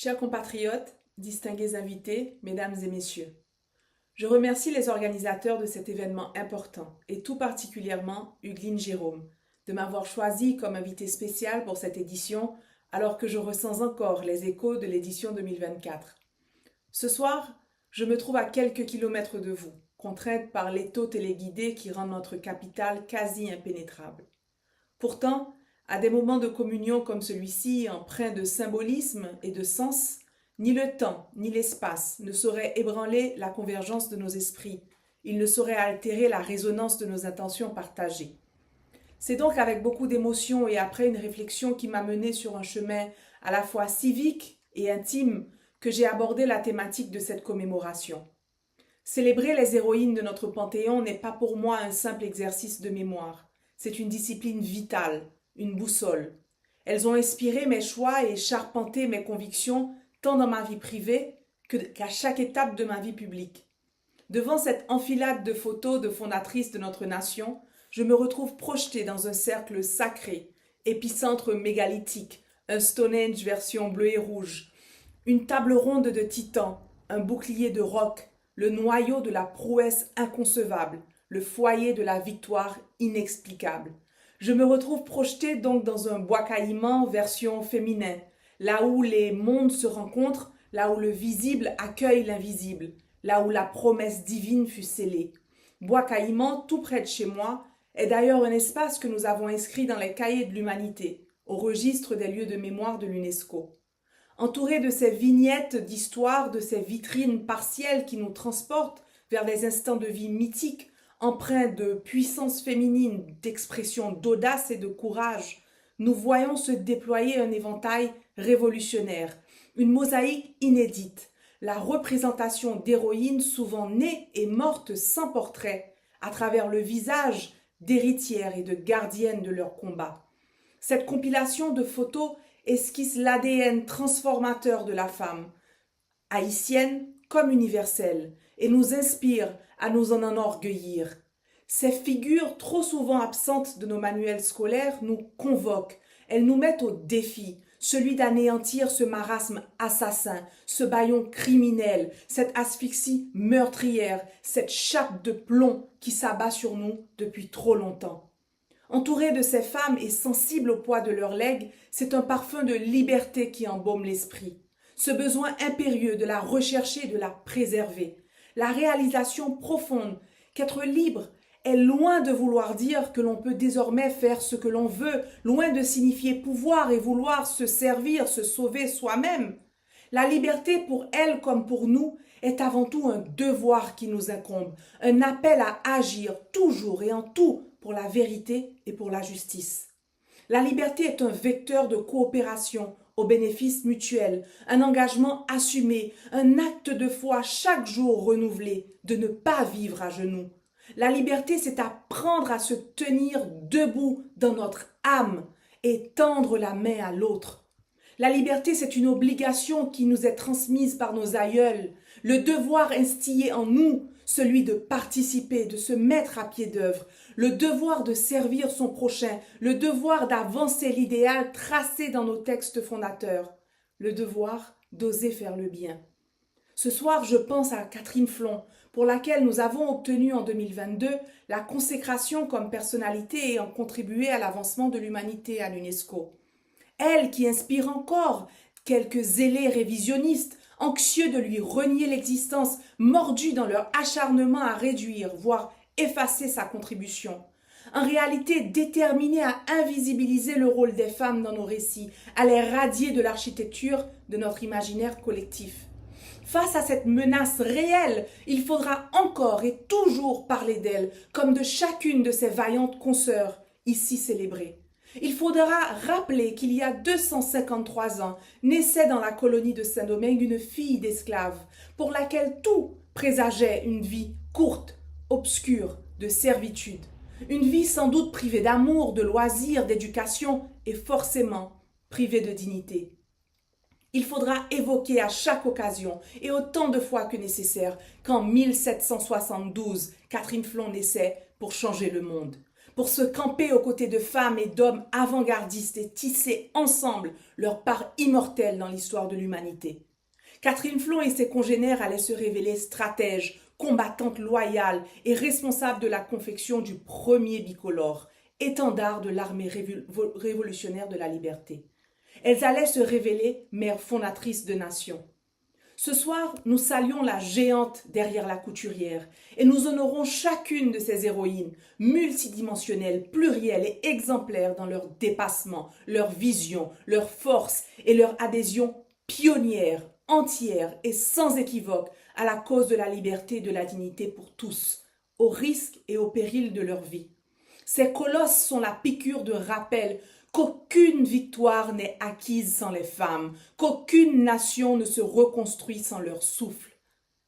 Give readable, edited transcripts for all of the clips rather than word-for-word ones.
Chers compatriotes, distingués invités, mesdames et messieurs, je remercie les organisateurs de cet événement important et tout particulièrement Hugueline Jérôme de m'avoir choisi comme invité spécial pour cette édition alors que je ressens encore les échos de l'édition 2024. Ce soir, je me trouve à quelques kilomètres de vous, contrainte par l'étau téléguidé qui rend notre capitale quasi impénétrable. Pourtant, à des moments de communion comme celui-ci, empreints de symbolisme et de sens, ni le temps ni l'espace ne sauraient ébranler la convergence de nos esprits. Ils ne sauraient altérer la résonance de nos intentions partagées. C'est donc avec beaucoup d'émotion et après une réflexion qui m'a menée sur un chemin à la fois civique et intime que j'ai abordé la thématique de cette commémoration. Célébrer les héroïnes de notre Panthéon n'est pas pour moi un simple exercice de mémoire. C'est une discipline vitale, une boussole. Elles ont inspiré mes choix et charpenté mes convictions tant dans ma vie privée qu'à chaque étape de ma vie publique. Devant cette enfilade de photos de fondatrices de notre nation, je me retrouve projetée dans un cercle sacré, épicentre mégalithique, un Stonehenge version bleu et rouge, une table ronde de titans, un bouclier de roc, le noyau de la prouesse inconcevable, le foyer de la victoire inexplicable. Je me retrouve projetée donc dans un bois caïman version féminin, là où les mondes se rencontrent, là où le visible accueille l'invisible, là où la promesse divine fut scellée. Bois caïman, tout près de chez moi, est d'ailleurs un espace que nous avons inscrit dans les cahiers de l'humanité, au registre des lieux de mémoire de l'UNESCO. Entouré de ces vignettes d'histoire, de ces vitrines partielles qui nous transportent vers des instants de vie mythiques, empreints de puissance féminine, d'expression d'audace et de courage, nous voyons se déployer un éventail révolutionnaire, une mosaïque inédite, la représentation d'héroïnes souvent nées et mortes sans portrait, à travers le visage d'héritières et de gardiennes de leur combat. Cette compilation de photos esquisse l'ADN transformateur de la femme, haïtienne comme universelle, et nous inspire à nous en enorgueillir. Ces figures trop souvent absentes de nos manuels scolaires nous convoquent, elles nous mettent au défi, celui d'anéantir ce marasme assassin, ce bâillon criminel, cette asphyxie meurtrière, cette chape de plomb qui s'abat sur nous depuis trop longtemps. Entourée de ces femmes et sensible au poids de leur legs, c'est un parfum de liberté qui embaume l'esprit. Ce besoin impérieux de la rechercher et de la préserver. La réalisation profonde qu'être libre est loin de vouloir dire que l'on peut désormais faire ce que l'on veut, loin de signifier pouvoir et vouloir se servir, se sauver soi-même. La liberté pour elle comme pour nous est avant tout un devoir qui nous incombe, un appel à agir toujours et en tout pour la vérité et pour la justice. La liberté est un vecteur de coopération au bénéfice mutuel, un engagement assumé, un acte de foi chaque jour renouvelé, de ne pas vivre à genoux. La liberté, c'est apprendre à se tenir debout dans notre âme et tendre la main à l'autre. La liberté, c'est une obligation qui nous est transmise par nos aïeuls, le devoir instillé en nous, celui de participer, de se mettre à pied d'œuvre, le devoir de servir son prochain, le devoir d'avancer l'idéal tracé dans nos textes fondateurs, le devoir d'oser faire le bien. Ce soir, je pense à Catherine Flon, pour laquelle nous avons obtenu en 2022 la consécration comme personnalité ayant contribué à l'avancement de l'humanité à l'UNESCO. Elle qui inspire encore quelques zélés révisionnistes, anxieux de lui renier l'existence, mordus dans leur acharnement à réduire, voire effacer sa contribution. En réalité, déterminés à invisibiliser le rôle des femmes dans nos récits, à les radier de l'architecture de notre imaginaire collectif. Face à cette menace réelle, il faudra encore et toujours parler d'elle, comme de chacune de ces vaillantes consoeurs ici célébrées. Il faudra rappeler qu'il y a 253 ans, naissait dans la colonie de Saint-Domingue une fille d'esclave, pour laquelle tout présageait une vie courte, obscure, de servitude. Une vie sans doute privée d'amour, de loisirs, d'éducation et forcément privée de dignité. Il faudra évoquer à chaque occasion et autant de fois que nécessaire qu'en 1772, Catherine Flon naissait pour changer le monde. pour se camper aux côtés de femmes et d'hommes avant-gardistes et tisser ensemble leur part immortelle dans l'histoire de l'humanité. Catherine Flon et ses congénères allaient se révéler stratèges, combattantes loyales et responsables de la confection du premier bicolore, étendard de l'armée révolutionnaire de la liberté. Elles allaient se révéler mères fondatrices de nations. Ce soir, nous saluons la géante derrière la couturière et nous honorons chacune de ces héroïnes, multidimensionnelles, plurielles et exemplaires dans leur dépassement, leur vision, leur force et leur adhésion pionnière, entière et sans équivoque à la cause de la liberté et de la dignité pour tous, au risque et au péril de leur vie. Ces colosses sont la piqûre de rappel qu'aucune victoire n'est acquise sans les femmes, qu'aucune nation ne se reconstruit sans leur souffle.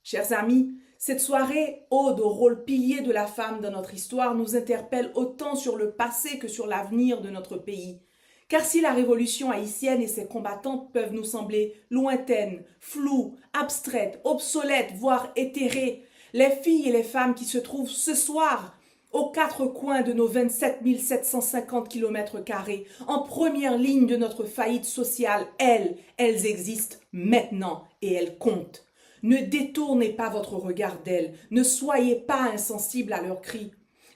Chers amis, cette soirée, ode au rôle pilier de la femme dans notre histoire, nous interpelle autant sur le passé que sur l'avenir de notre pays. Car si la révolution haïtienne et ses combattantes peuvent nous sembler lointaines, floues, abstraites, obsolètes, voire éthérées, les filles et les femmes qui se trouvent ce soir aux quatre coins de nos 27 750 km², en première ligne de notre faillite sociale, elles existent maintenant et elles comptent. Ne détournez pas votre regard d'elles, ne soyez pas insensibles à leurs cris.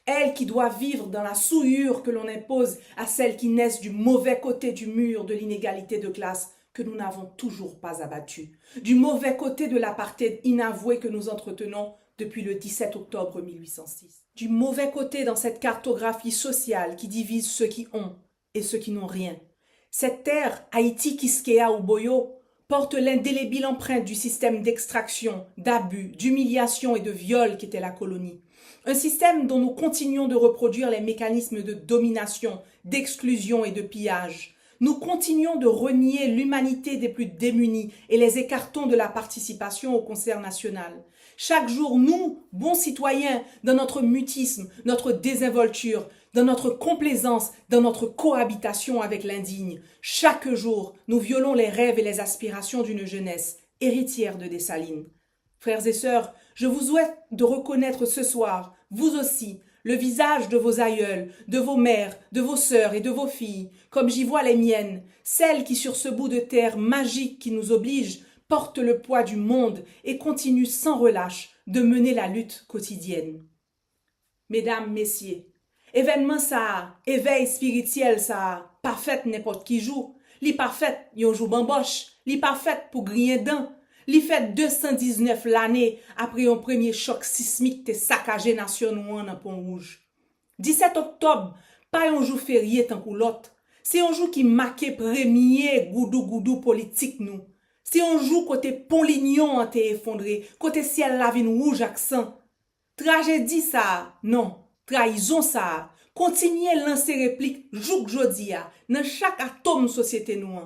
Elles qui doivent vivre dans la souillure que l'on impose à celles qui naissent du mauvais côté du mur de l'inégalité de classe que nous n'avons toujours pas abattu, du mauvais côté de l'apartheid inavoué que nous entretenons depuis le 17 octobre 1806. Du mauvais côté dans cette cartographie sociale qui divise ceux qui ont et ceux qui n'ont rien. Cette terre, Haïti, Kiskeya ou Boyo, porte l'indélébile empreinte du système d'extraction, d'abus, d'humiliation et de viol qu'était la colonie. Un système dont nous continuons de reproduire les mécanismes de domination, d'exclusion et de pillage. Nous continuons de renier l'humanité des plus démunis et les écartons de la participation au concert national. Chaque jour, nous, bons citoyens, dans notre mutisme, notre désinvolture, dans notre complaisance, dans notre cohabitation avec l'indigne, chaque jour, nous violons les rêves et les aspirations d'une jeunesse, héritière de Dessalines. Frères et sœurs, je vous souhaite de reconnaître ce soir, vous aussi, le visage de vos aïeuls, de vos mères, de vos sœurs et de vos filles, comme j'y vois les miennes, celles qui sur ce bout de terre magique qui nous oblige, portent le poids du monde et continuent sans relâche de mener la lutte quotidienne. Mesdames, messieurs, événement ça, éveil spirituel ça, pas fait n'importe qui joue, li pas fait yon joue bamboche, li pas fait pour griller dents, li fait 219 l'année après un premier choc sismique te saccagé nation nou dans Pont-Rouge. 17 octobre, pas un jour férié tant que l'autre, c'est un jour qui marquait premier goudou politique nous. C'est un jour côté Pont-Lignon a été effondré, côté ciel la vin rouge accent. Tragédie ça, non, trahison ça. Continuez lancer réplique jouk jodi a, dans chaque atome société nous.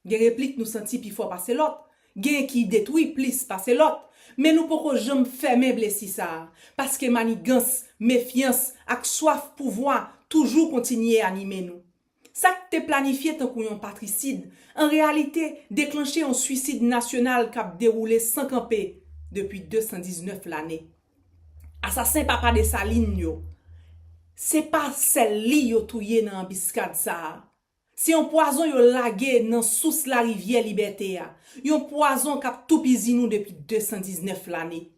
Des répliques nous senti pi fort passer l'autre, gen qui détruit plus passer l'autre. Mais nous pouvons jamais fermer blessi ça, parce que manigance, méfiance, ak soif pouvoir toujours continuer à animer nous. Ça que te planifié tant qu'on patricide, en réalité déclenché un suicide national qui a déroulé sans camper depuis 219 l'année. Assassin papa de Saline yo. C'est pas celle-li yo touye dans embuscade ça. C'est un poison yo lagué dans sous la rivière Liberté ya. Un poison qui a tout pisi nous depuis 219 l'année.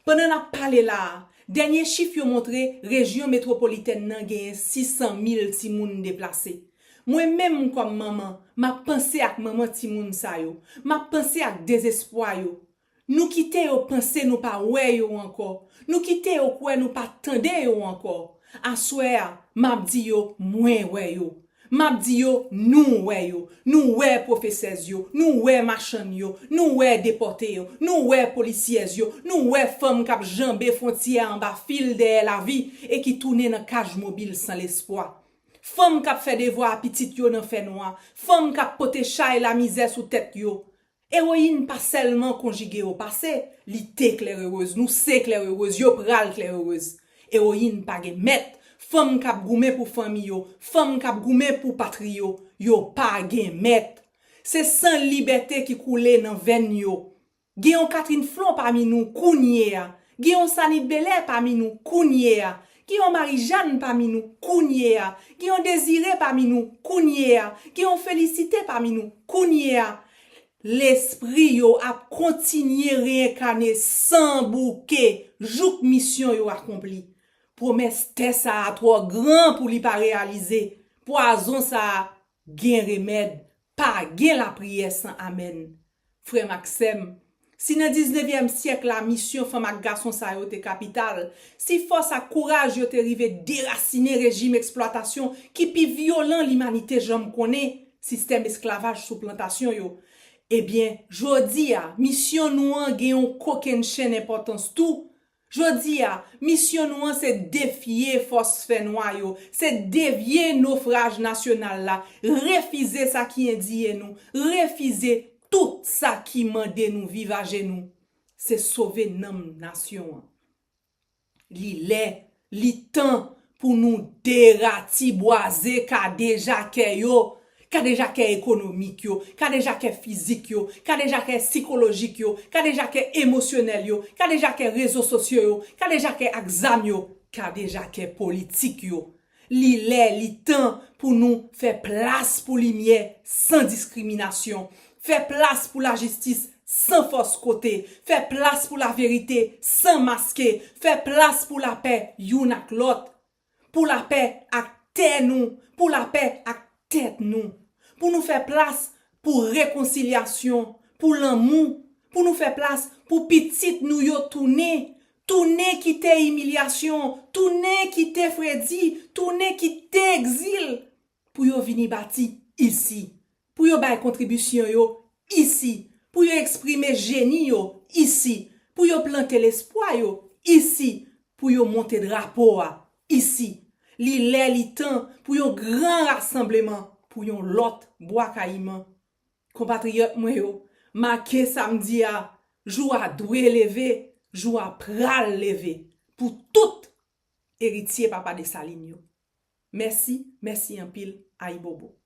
Pendant n'a parlé là, dernier chiffre yo montré région métropolitaine nan gen 600 000 ti moun déplacés. Moi-même comme maman, m'a pensé à maman ti moun sa yo, m'a pensé à désespoir yo. Nous quitter yo penser nous pas ouais yo encore. Nous quitter yo quoi nous pas tande yo encore. A soir, m'a dit yo moins ouais yo. M'a dit yo nous ouais yo. Nous ouais professeurs yo, nous ouais machan yo, nous ouais déportés yo, nous ouais policiers yo, nous ouais femmes qui jambé frontière en bas fil de la vie et qui tourner dans cage mobile sans l'espoir. Femme qui fait des voix petite yo dans fait noir, femme qui pote chat et la misère sous tête yo. Héroïne pas seulement conjuguée au passé, li te claireuse, nous c'est claireuse, yo pral claireuse. Héroïne pas gen met, femme qui goumé pour famille yo, femme qui goumé pour patrie yo pas gen met. C'est sans liberté qui coule dans veine yo. Gen Catherine Flon parmi nous kounye a, gen Sanit Belair parmi nous kounye a. qui ont Marie-Jeanne parmi nous, Kounyea, qui ont Désiré parmi nous, Kounyea, qui ont Félicité parmi nous, Kounyea. L'esprit yo a continué réincarner sans bouquet, jouk mission yo accompli. Promesse ça a trop grand pour li pas réaliser. Poison ça gen remède, pas gen la prière sans amen. Frère Maxime, si dans 19e siècle la mission femme ak garçon sa yo te capital, si force ak courage yo te rive déraciner régime exploitation qui pi violent l'humanité j'aime connaît, système esclavage sous plantation yo. Eh bien, jodi a, mission nou an gen yon koken chen importance tout. Jodi a, mission nou an se défier force fait noir yo, se dévier naufrage national la, refuser ça qui indie nous, refuser tout ça qui mande nous vivage nous. C'est sauver nam nation. Li temps pour nous dératiboiser ka déjà ke yo. Ka déjà ke économique yo, ka déjà ke physique yo, ka déjà ke psychologique yo, ka déjà ke émotionnel yo, ka déjà ke réseaux sociaux yo, ka déjà ke exam yo, ka déjà ke politique yo. Li temps pour nous faire place pour lumière sans discrimination, faire place pour la justice sans force côté, faire place pour la vérité sans masquer, faire place pour la paix yon ak l'autre, pour la paix ak terre nous, pour la paix ak tête nous, pour nous faire place pour réconciliation, pour l'amour, pour nous faire place pour petite nous yo tourner quitter humiliation, tourner quitter Freddy, tourner quitter exil, pour yo vini bâti ici, pour yo bay contribution yo ici, pour yo exprimer génie yo ici, pour yo planter l'espoir yo ici, pour yo monter drapeau ici. Li temps pour yon grand rassemblement, pour yon lot bois caïman. Compatriote moi yo, marqué samedi a, joua doué levé, joua pral levé, pour tout héritier papa de Saline yo. Merci en pile, Aïbobo.